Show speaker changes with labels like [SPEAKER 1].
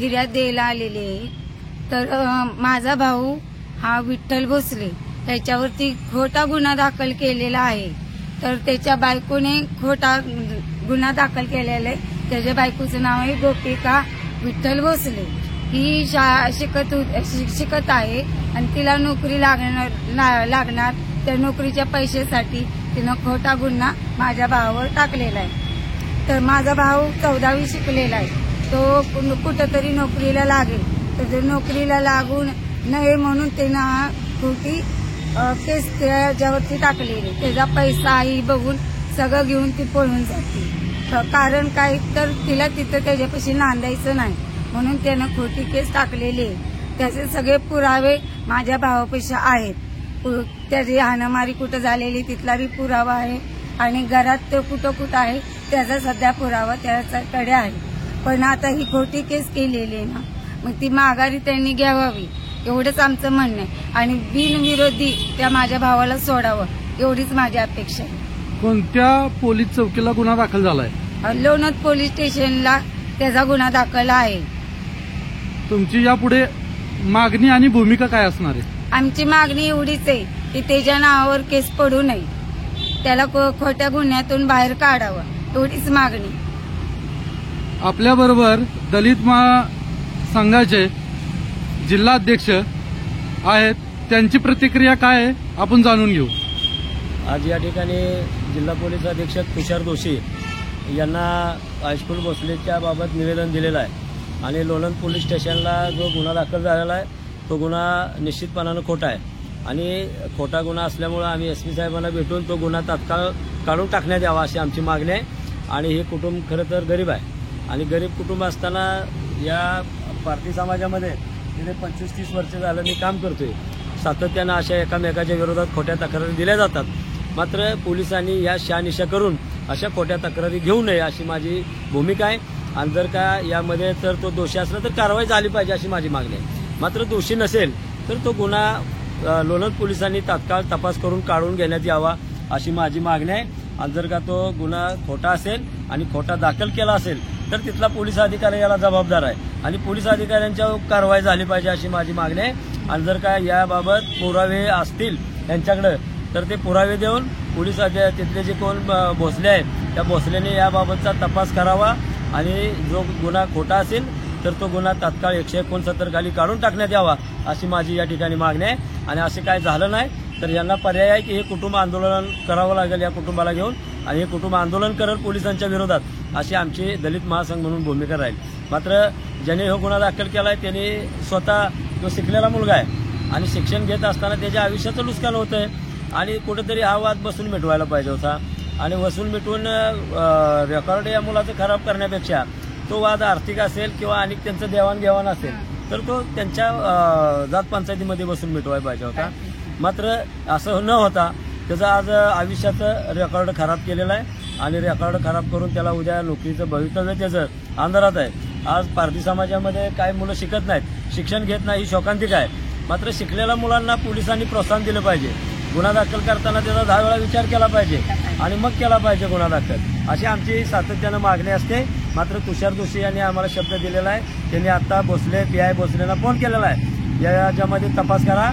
[SPEAKER 1] फिर्याद द्यायला आलेली आहे। तर माझा भाऊ हा विठ्ठल भोसले त्याच्यावरती खोटा गुन्हा दाखल केलेला आहे। तर त्याच्या बायकोने खोटा गुन्हा दाखल केलेला आहे। त्याच्या बायकोचं नाव आहे गोपिका विठ्ठल भोसले। ही शिकत आहे आणि तिला नोकरी लागणार त्या नोकरीच्या पैशासाठी तिनं खोटा गुन्हा माझ्या भावावर टाकलेला आहे। तर माझा भाऊ 14वी शिकलेला आहे, तो कुठंतरी नोकरीला लागेल, तर नोकरीला लागू नये म्हणून त्यानं खोटी केस त्याच्यावरती टाकलेली। त्याचा पैसाही बघून सगळं घेऊन ती पळून जाते। कारण काय, तर तिला तिथं त्याच्यापाशी नांदायचं नाही म्हणून त्यानं खोटी केस टाकलेली आहे। त्याचे सगळे पुरावे माझ्या भावापाशी आहेत। त्याची हाणामारी कुठं झालेली तिथलाही पुरावा आहे आणि घरात तो कुठं आहे त्याचा सध्या पुरावा त्याच्याकडे आहे। पण आता ही खोटी केस केलेली आहे ना, मग ती माघारी त्यांनी घ्यावी एवढंच आमचं म्हणणं आहे आणि बिनविरोधी त्या माझ्या भावाला सोडावं एवढीच माझी अपेक्षा आहे।
[SPEAKER 2] कोणत्या पोलीस चौकीला गुन्हा दाखल झालाय?
[SPEAKER 1] लोणंद पोलीस स्टेशनला त्याचा गुन्हा दाखल आहे।
[SPEAKER 2] तुमची यापुढे मागणी आणि भूमिका काय असणार आहे?
[SPEAKER 1] आमची मागणी एवढीच आहे की त्याच्या नावावर केस पडू नये, त्याला खोट्या गुन्ह्यातून बाहेर काढावं एवढीच मागणी।
[SPEAKER 2] आपल्याबरोबर दलित महासंघाचे जिल्हाध्यक्ष आहेत, त्यांची प्रतिक्रिया काय आहे आपण जाणून घेऊ।
[SPEAKER 3] आज या ठिकाणी जिल्हा पोलीस अधीक्षक तुषार दोशी यांना हायस्कूल भोसलेच्या बाबत निवेदन दिलेलं आहे आणि लोणंद पोलीस स्टेशनला जो गुन्हा दाखल झालेला आहे तो गुन्हा निश्चितपणानं खोटा आहे आणि खोटा गुन्हा असल्यामुळे आम्ही SP साहेबांना भेटून तो गुन्हा तात्काळ काढून टाकण्यात यावा अशी आमची मागणी आहे। आणि हे कुटुंब खरं तर गरीब आहे आणि गरीब कुटुंब असताना या पारधी समाजामध्ये गेले 25-30 वर्ष झालं मी काम करतोय। सातत्यानं अशा एकामेकाच्या विरोधात खोट्या तक्रारी दिल्या जातात, मात्र पोलिसांनी या शहानिशा करून अशा खोट्या तक्रारी घेऊ नये अशी माझी भूमिका आहे। आणि जर का यामध्ये तर तो दोषी असला तर कारवाई झाली पाहिजे अशी माझी मागणी आहे। मात्र दोषी नसेल तर तो गुन्हा लोणंद पोलिसांनी तात्काळ तपास करून काढून घेण्यात यावा अशी माझी मागणी आहे। आणि जर का तो गुन्हा खोटा असेल आणि खोटा दाखल केला असेल तर तिथला पोलीस अधिकारी याला जबाबदार आहे आणि पोलीस अधिकाऱ्यांच्यावर कारवाई झाली पाहिजे अशी माझी मागणी आहे। आणि जर का याबाबत पुरावे असतील त्यांच्याकडे तर ते पुरावे देऊन पोलीस तिथले जे कोण भोसले आहेत त्या भोसलेने याबाबतचा तपास करावा आणि जो गुन्हा खोटा असेल तर तो गुन्हा तात्काळ 169 खाली काढून टाकण्यात यावा अशी माझी या ठिकाणी मागणी आहे। आणि असे काय झालं नाही तर यांना पर्याय आहे की हे कुटुंब आंदोलन करावं लागेल या कुटुंबाला घेऊन आणि हे कुटुंब आंदोलन करेल पोलिसांच्या विरोधात अशी आमची दलित महासंघ म्हणून भूमिका राहील। मात्र ज्याने हा गुन्हा दाखल केला आहे त्याने स्वतः जो शिकलेला मुलगा आहे आणि शिक्षण घेत असताना त्याच्या आयुष्याचं नुकसान होतंय आणि कुठेतरी हा वाद बसून मिटवायला पाहिजे होता आणि वसूल मिटवून रेकॉर्ड या मुलाचं खराब करण्यापेक्षा तो वाद आर्थिक असेल किंवा आणि त्यांचं देवाणघेवाण असेल तर तो त्यांच्या जात पंचायतीमध्ये बसून मिटवायला पाहिजे होता। मात्र असं न होता त्याचं आज आयुष्याचं रेकॉर्ड खराब केलेलं आहे आणि रेकॉर्ड खराब करून त्याला उद्या नोकरीचं भवितव्य त्याचं अंधारात आहे। आज पारधी समाजामध्ये काही मुलं शिकत नाहीत, शिक्षण घेत नाही, ही शोकांतिक आहे। मात्र शिकलेल्या मुलांना पोलिसांनी प्रोत्साहन दिलं पाहिजे, गुन्हा दाखल करताना त्याचा 10 वेळा विचार केला पाहिजे आणि मग केला पाहिजे गुन्हा दाखल अशी आमची सातत्यानं मागणी असते। मात्र तुषार दोशी यांनी आम्हाला शब्द दिलेला आहे, त्यांनी आता भोसले PI भोसलेंना फोन केलेला आहे याच्यामध्ये तपास करा